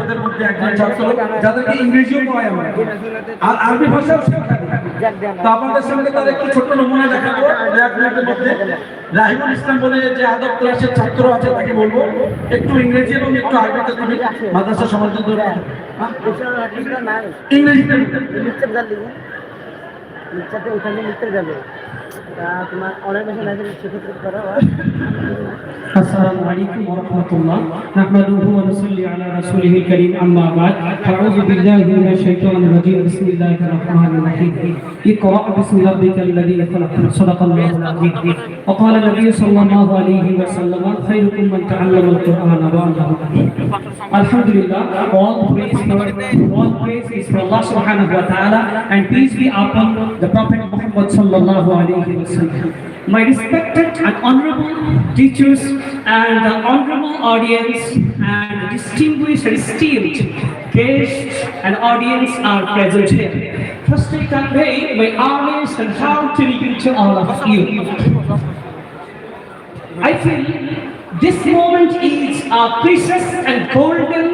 ছাত্রদের মধ্যে একজন ছাত্র যাদেরকে ইংরেজিও পড়াই আমরা আর আরবি ভাষাও শিক্ষা দিই। তো আপনাদের সঙ্গে তার একটু ছোট্ট নমুনা দেখাবো 1 মিনিটের মধ্যে। রাহিমুল ইসলাম বলে যে আদব ক্লাসের ছাত্র আছে তাকে বলবো একটু ইংরেজি এবং একটু আরবিতে তুমি মাদ্রাসা সমাজের ইংরেজিতে তোমার অনেক বেশি লাগে সেক্ষেত্রে করা হয়। السلام عليكم ورحمة الله نحمده ونصلي على رسوله الكريم أما بعد أعوذ بالله من الشيطان الرجيم بسم الله الرحمن الرحيم اقرأ باسم ربك الذي خلق صدق الله العظيم وقال النبي صلى الله عليه وسلم خيركم من تعلم القرآن وعلمه. Alhamdulillah, all praise is for Allah subhanahu wa ta'ala and peace be upon the Prophet Muhammad sallallahu alaihi wasallam. My respected and honorable teachers and the honorable audience and distinguished and esteemed guests and audience are present here. First I convey my honest and hearty greeting to all of you. I feel this moment is a precious and golden